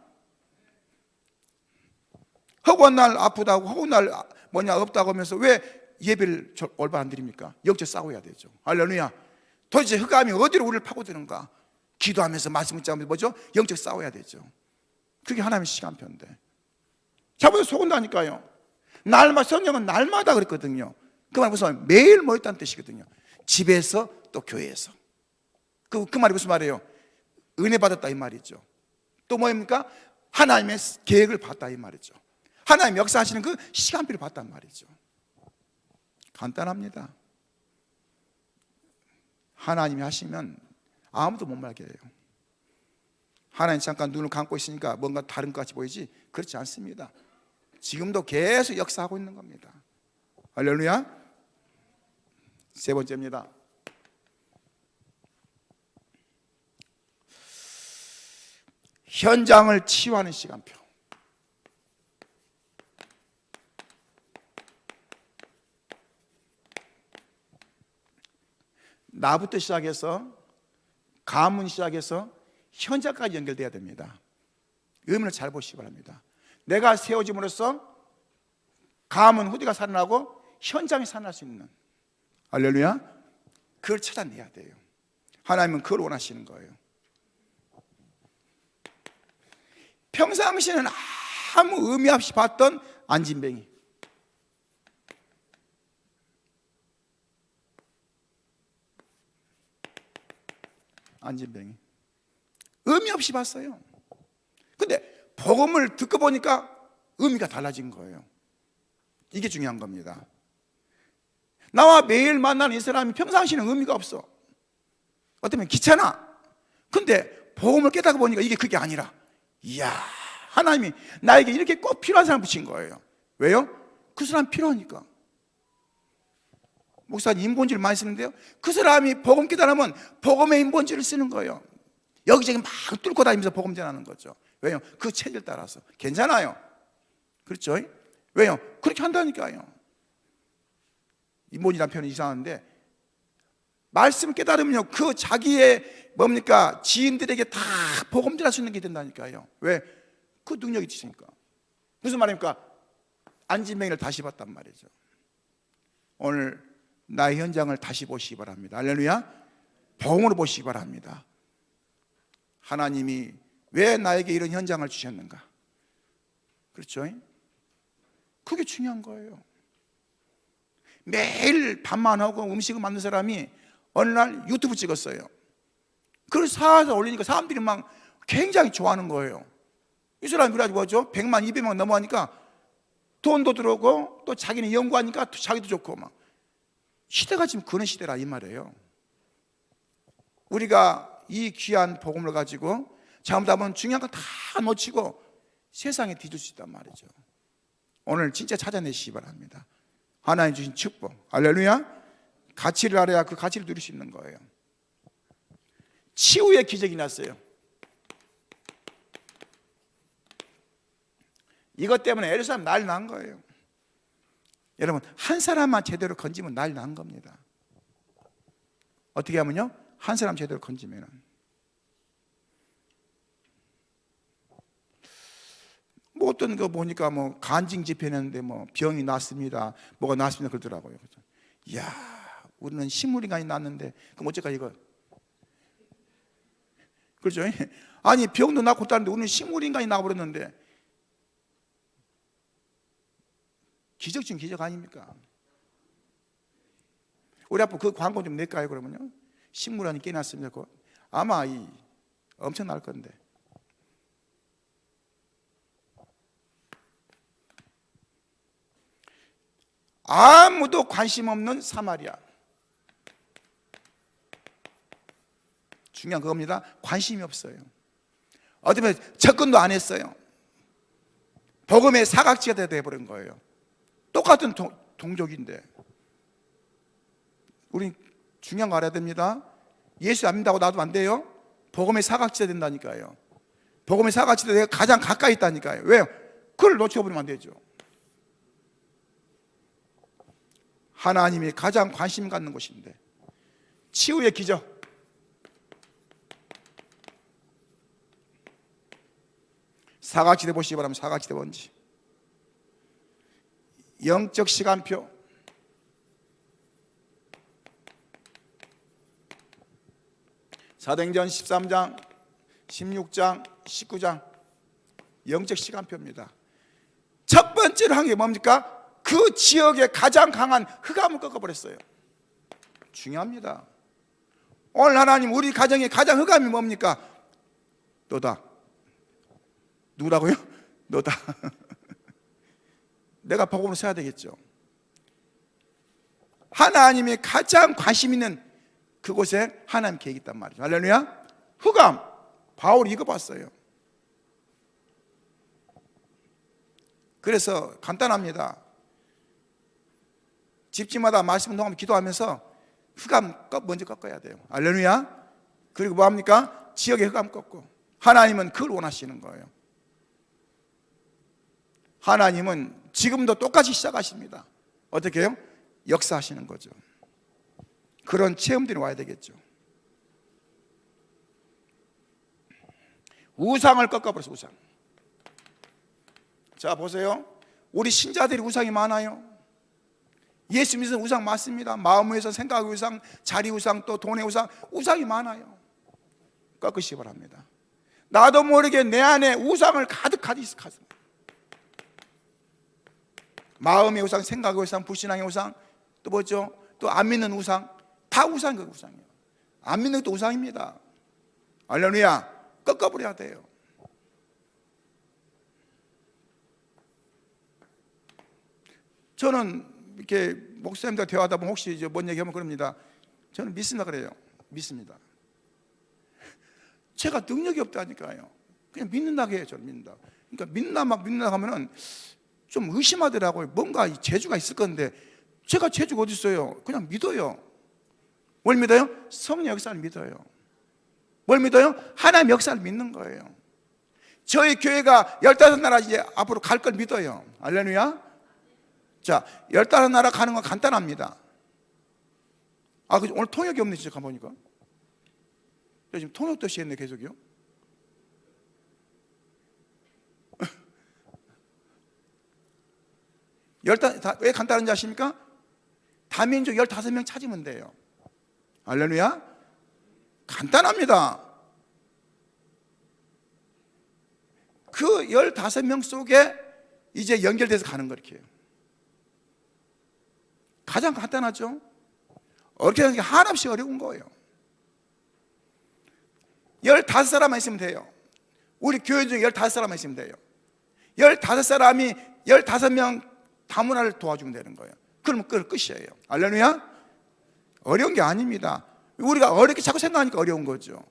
허구한 날 아프다고, 허구한 날 없다고 하면서 왜 예배를 올바 안 드립니까? 영적 싸워야 되죠. 할렐루야. 도대체 흑암이 어디로 우리를 파고드는가? 기도하면서 말씀 붙잡으면서 뭐죠? 영적 싸워야 되죠. 그게 하나님의 시간표인데. 자보다 속은다니까요. 날마다, 성령은 날마다 그랬거든요. 그 말이 무슨 매일 모였다는 뜻이거든요. 집에서 또 교회에서. 그 말이 무슨 말이에요? 은혜 받았다 이 말이죠. 또 뭐입니까? 하나님의 계획을 봤다 이 말이죠. 하나님 역사하시는 그 시간표를 봤단 말이죠. 간단합니다. 하나님이 하시면 아무도 못 말게 해요. 하나님 잠깐 눈을 감고 있으니까 뭔가 다른 것 같이 보이지? 그렇지 않습니다. 지금도 계속 역사하고 있는 겁니다. 할렐루야. 세 번째입니다. 현장을 치유하는 시간표. 나부터 시작해서 가문 시작해서 현장까지 연결돼야 됩니다. 의미를 잘 보시기 바랍니다. 내가 세워짐으로써 가문 후대가 살아나고 현장이 살아날 수 있는, 할렐루야, 그걸 찾아내야 돼요. 하나님은 그걸 원하시는 거예요. 평상시에는 아무 의미 없이 봤던 안진뱅이, 안진뱅이. 의미 없이 봤어요. 근데 복음을 듣고 보니까 의미가 달라진 거예요. 이게 중요한 겁니다. 나와 매일 만나는 이 사람이 평상시에는 의미가 없어. 어쩌면 귀찮아. 근데 복음을 깨닫고 보니까 이게 그게 아니라, 이야, 하나님이 나에게 이렇게 꼭 필요한 사람 붙인 거예요. 왜요? 그 사람 필요하니까. 목사님 인본지를 많이 쓰는데요, 그 사람이 복음 깨달으면 복음의 인본지를 쓰는 거예요. 여기저기 막 뚫고 다니면서 복음 전하는 거죠. 왜요? 그 체질 따라서. 괜찮아요. 그렇죠? 왜요? 그렇게 한다니까요. 인본이라는 표현이 이상한데, 말씀을 깨달으면요, 그 자기의 뭡니까? 지인들에게 다 복음 전할 수 있는 게 된다니까요. 왜? 그 능력이 있으니까. 무슨 말입니까? 안진뱅이를 다시 봤단 말이죠. 오늘 나의 현장을 다시 보시기 바랍니다. 할렐루야. 복음으로 보시기 바랍니다. 하나님이 왜 나에게 이런 현장을 주셨는가? 그렇죠? 그게 중요한 거예요. 매일 밥만 하고 음식을 만든 사람이 어느 날 유튜브 찍었어요. 그걸 사서 올리니까 사람들이 막 굉장히 좋아하는 거예요. 이 사람이 그래가지고 뭐죠? 100만, 200만 넘어가니까 돈도 들어오고 또 자기는 연구하니까 자기도 좋고 막. 시대가 지금 그런 시대라 이 말이에요. 우리가 이 귀한 복음을 가지고 잘못하면 중요한 거 다 놓치고 세상에 뒤질 수 있단 말이죠. 오늘 진짜 찾아내시기 바랍니다. 하나님 주신 축복, 할렐루야. 가치를 알아야 그 가치를 누릴 수 있는 거예요. 치유의 기적이 났어요. 이것 때문에 예루살렘 난리 난 거예요. 여러분, 한 사람만 제대로 건지면 난리 난 겁니다. 어떻게 하면요? 한 사람 제대로 건지면은. 뭐 어떤 거 보니까 뭐 간증 집회했는데 뭐 병이 났습니다, 뭐가 났습니다 그러더라고요. 이야, 우리는 식물인간이 났는데 그럼 어쩔까 이거? 그렇죠? 아니 병도 낳고 따는데 우리는 식물인간이 나와버렸는데 기적 중 기적 아닙니까? 우리 앞으로 그 광고 좀 낼까요 그러면요? 식물원이 깨났습니다. 아마 엄청 날 건데. 아무도 관심 없는 사마리아. 중요한 그겁니다. 관심이 없어요. 어쩌면 접근도 안 했어요. 복음의 사각지가 되어버린 거예요. 똑같은 동족인데. 우리 중요한 거 알아야 됩니다. 예수 안 믿다고 놔도 안 돼요. 복음의 사각지가 된다니까요. 복음의 사각지가 내가 가장 가까이 있다니까요. 왜요? 그걸 놓쳐버리면 안 되죠. 하나님이 가장 관심 갖는 곳인데. 치유의 기적. 사각지대 보시기 바랍니다. 사각지대 뭔지. 영적 시간표. 사도행전 13장, 16장, 19장 영적 시간표입니다. 첫 번째로 한 게 뭡니까? 그 지역에 가장 강한 흑암을 꺾어버렸어요. 중요합니다. 오늘 하나님 우리 가정에 가장 흑암이 뭡니까? 너다. 누구라고요? 너다. 내가 복음을 써야 되겠죠. 하나님이 가장 관심 있는 그곳에 하나님 계획이 있단 말이죠. 할렐루야. 흑암. 바울이 이거 봤어요. 그래서 간단합니다. 집집마다 말씀 운동하면 기도하면서 흑암 먼저 꺾어야 돼요. 할렐루야. 그리고 뭐합니까? 지역의 흑암 꺾고. 하나님은 그걸 원하시는 거예요. 하나님은 지금도 똑같이 시작하십니다. 어떻게 해요? 역사하시는 거죠. 그런 체험들이 와야 되겠죠. 우상을 꺾어버렸어. 우상. 자 보세요. 우리 신자들이 우상이 많아요. 예수 믿는 우상 많습니다. 마음의 우상, 생각의 우상, 자리 우상, 또 돈의 우상, 우상이 많아요. 꺾으시기 바랍니다. 나도 모르게 내 안에 우상을 가득 있습니다. 마음의 우상, 생각의 우상, 불신앙의 우상, 또 뭐죠? 또 안 믿는 우상, 다 우상이에요. 안 믿는 것도 우상입니다. 할렐루야. 꺾어버려야 돼요. 저는 이렇게 목사님과 대화하다 보면 혹시 이제 뭔 얘기하면 그럽니다. 저는 믿습니다 그래요. 믿습니다. 제가 능력이 없다니까요. 그냥 믿는다고 해요. 저는 믿는다. 그러니까 믿는다 하면은 좀 의심하더라고요. 뭔가 재주가 있을 건데 제가 재주가 어디 있어요? 그냥 믿어요. 뭘 믿어요? 성령 역사를 믿어요. 뭘 믿어요? 하나님 역사를 믿는 거예요. 저희 교회가 15나라 이제 앞으로 갈 걸 믿어요. 할렐루야. 자, 15나라 가는 건 간단합니다. 오늘 통역이 없네 진짜 가보니까. 지금 통역도 시했네 계속요. 왜 간단한지 아십니까? 다민족 15명 찾으면 돼요. 할렐루야. 간단합니다. 그 15명 속에 이제 연결돼서 가는 거 이렇게. 가장 간단하죠. 어렵게 하는 게 한없이 어려운 거예요. 15사람만 있으면 돼요. 우리 교회 중에 15사람만 있으면 돼요. 15사람이 15명 다문화를 도와주면 되는 거예요. 그러면 끝이에요. 할렐루야. 어려운 게 아닙니다. 우리가 어렵게 자꾸 생각하니까 어려운 거죠.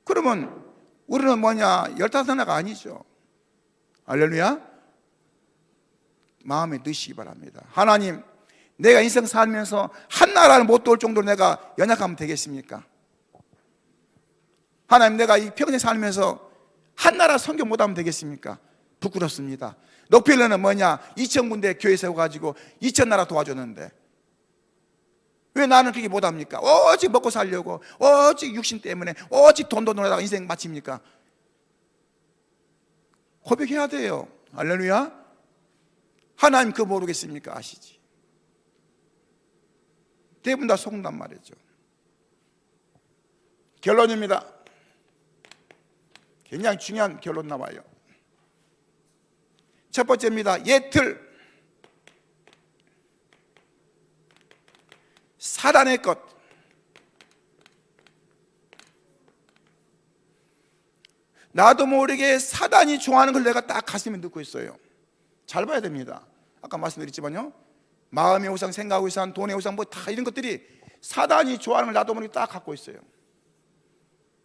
그러면 우리는 뭐냐? 15나라가 아니죠. 할렐루야. 마음에 넣으시기 바랍니다. 하나님, 내가 인생 살면서 한 나라를 못 도울 정도로 내가 연약하면 되겠습니까? 하나님, 내가 이 평생 살면서 한 나라 선교 못하면 되겠습니까? 부끄럽습니다. 록펠러는 뭐냐? 2,000군데 교회 세워가지고 2,000나라 도와줬는데 왜 나는 그렇게 못합니까? 오직 먹고 살려고, 오직 육신 때문에, 오직 돈도 놀다가 인생 마칩니까? 고백해야 돼요. 할렐루야. 하나님 그거 모르겠습니까? 아시지? 대부분 다 속는단 말이죠. 결론입니다. 굉장히 중요한 결론 나와요. 첫 번째입니다. 옛틀, 사단의 것. 나도 모르게 사단이 좋아하는 걸 내가 딱 가슴에 넣고 있어요. 잘 봐야 됩니다. 아까 말씀드렸지만요, 마음의 우상, 생각의 우상, 돈의 우상, 뭐 다 이런 것들이 사단이 좋아하는 걸 나도 모르게 딱 갖고 있어요.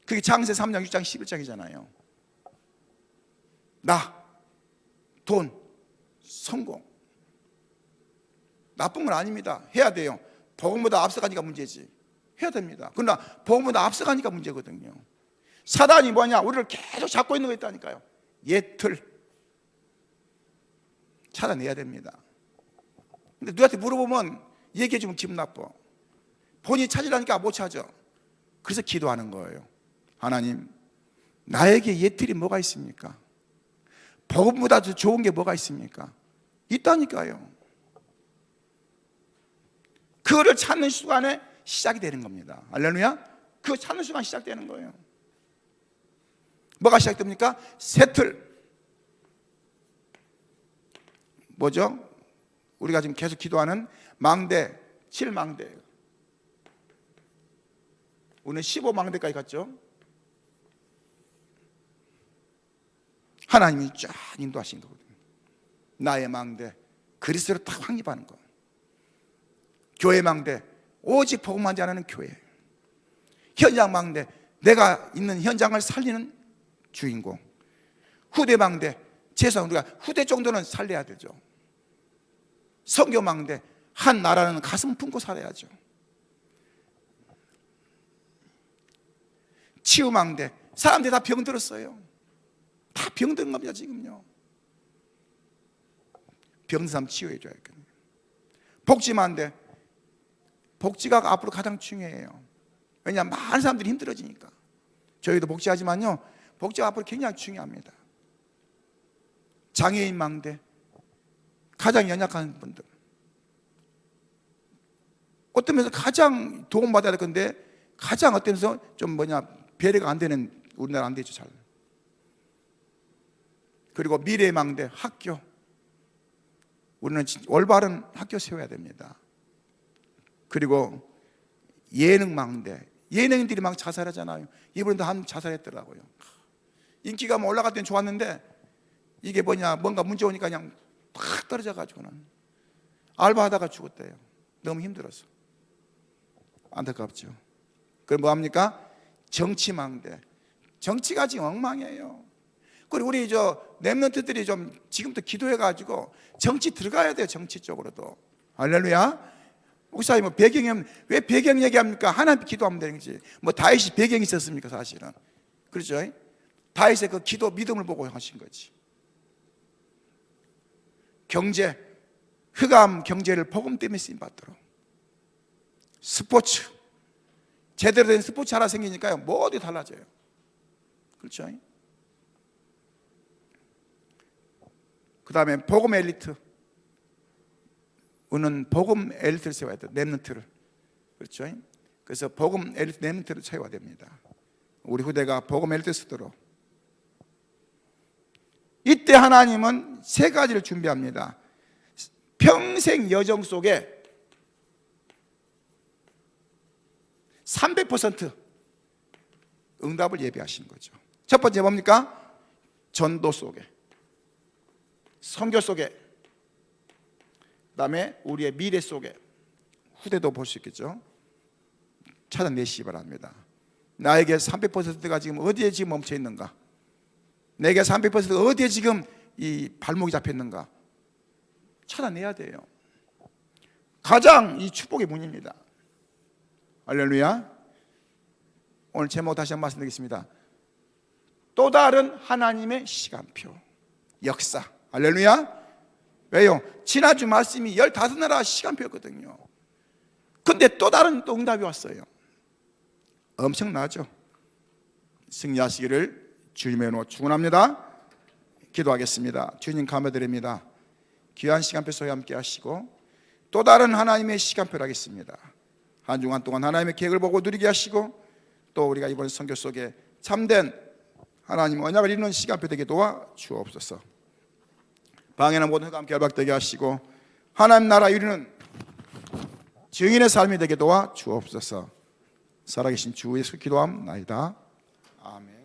그게 창세 3장, 6장, 11장이잖아요. 나, 돈, 성공. 나쁜 건 아닙니다. 해야 돼요. 복음보다 앞서가니까 문제지. 해야 됩니다. 그러나 복음보다 앞서가니까 문제거든요. 사단이 뭐냐? 우리를 계속 잡고 있는 거 있다니까요. 옛틀 찾아내야 됩니다. 근데 누구한테 물어보면 얘기해주면 기분 나빠. 본인이 찾으라니까 못 찾아. 그래서 기도하는 거예요. 하나님, 나에게 옛틀이 뭐가 있습니까? 복음보다 더 좋은 게 뭐가 있습니까? 있다니까요. 그거를 찾는 순간에 시작이 되는 겁니다. 할렐루야. 그거 찾는 순간 시작되는 거예요. 뭐가 시작됩니까? 새틀. 뭐죠? 우리가 지금 계속 기도하는 망대, 7망대. 오늘 15망대까지 갔죠? 하나님이 쫙 인도하신 거거든요. 나의 망대, 그리스도로 딱 확립하는 거. 교회 망대, 오직 복음만 전하는 교회. 현장 망대, 내가 있는 현장을 살리는 주인공. 후대 망대, 최소한 우리가 후대 정도는 살려야 되죠. 선교 망대, 한 나라는 가슴 품고 살아야죠. 치유 망대, 사람들이 다 병들었어요. 다 병든 겁니다 지금요. 병든 사람 치유해줘야 겠네요. 복지 망대, 복지가 앞으로 가장 중요해요. 왜냐하면 많은 사람들이 힘들어지니까. 저희도 복지하지만요, 복지가 앞으로 굉장히 중요합니다. 장애인 망대, 가장 연약한 분들, 어떤 면에서 가장 도움받아야 될 건데 가장 어떤 면에서 좀 배려가 안 되는, 우리나라 안 되죠 잘. 그리고 미래 망대, 학교. 우리는 올바른 학교 세워야 됩니다. 그리고 예능 망대, 예능인들이 막 자살하잖아요. 이번에도 한 자살했더라고요. 인기가 뭐 올라갈 땐 좋았는데 이게 뭐냐, 뭔가 문제 오니까 그냥 탁 떨어져가지고는 알바하다가 죽었대요. 너무 힘들어서. 안타깝죠. 그럼 뭐합니까? 정치망대. 정치가 지금 엉망이에요. 그리고 우리 렘넌트들이 좀 지금부터 기도해가지고 정치 들어가야 돼요. 정치 쪽으로도. 할렐루야. 목사님 뭐 배경이 왜 배경 얘기합니까? 하나님 기도하면 되는 거지. 뭐 다윗이 배경이 있었습니까? 사실은. 그렇죠? 다윗의 그 기도 믿음을 보고 하신 거지. 경제, 흑암 경제를 복음 때문에 쓰임 받도록. 스포츠, 제대로 된 스포츠 하나 생기니까요 모두 달라져요. 그렇죠? 그 다음에 복음 엘리트. 우리는 복음 엘리트를 세워야 돼요. 렘넌트를. 그렇죠? 그래서 복음 엘리트 렘넌트를 세워야 됩니다. 우리 후대가 복음 엘리트 쓰도록. 이때 하나님은 세 가지를 준비합니다. 평생 여정 속에 300% 응답을 예비하신 거죠. 첫 번째 뭡니까? 전도 속에, 선교 속에, 그 다음에 우리의 미래 속에, 후대도 볼 수 있겠죠. 찾아내시기 바랍니다. 나에게 300%가 지금 어디에 지금 멈춰 있는가? 내게 300%가 어디에 지금 이 발목이 잡혀 있는가? 찾아내야 돼요. 가장 이 축복의 문입니다. 할렐루야. 오늘 제목 다시 한번 말씀드리겠습니다. 또 다른 하나님의 시간표, 역사. 할렐루야. 왜요? 지난주 말씀이 15나라 시간표였거든요. 근데 또 다른 또 응답이 왔어요. 엄청나죠? 승리하시기를 주님의 이름으로 축원합니다. 기도하겠습니다. 주님 감사드립니다. 귀한 시간표 속에 함께 하시고 또 다른 하나님의 시간표를 하겠습니다. 한 주간 동안 하나님의 계획을 보고 누리게 하시고 또 우리가 이번 선교 속에 참된 하나님 언약을 이루는 시간표 되게 도와 주옵소서. 방해나 모든 흑암 결박되게 하시고 하나님 나라 이루는 증인의 삶이 되게 도와 주옵소서. 살아계신 주 예수 기도함나이다. 아멘.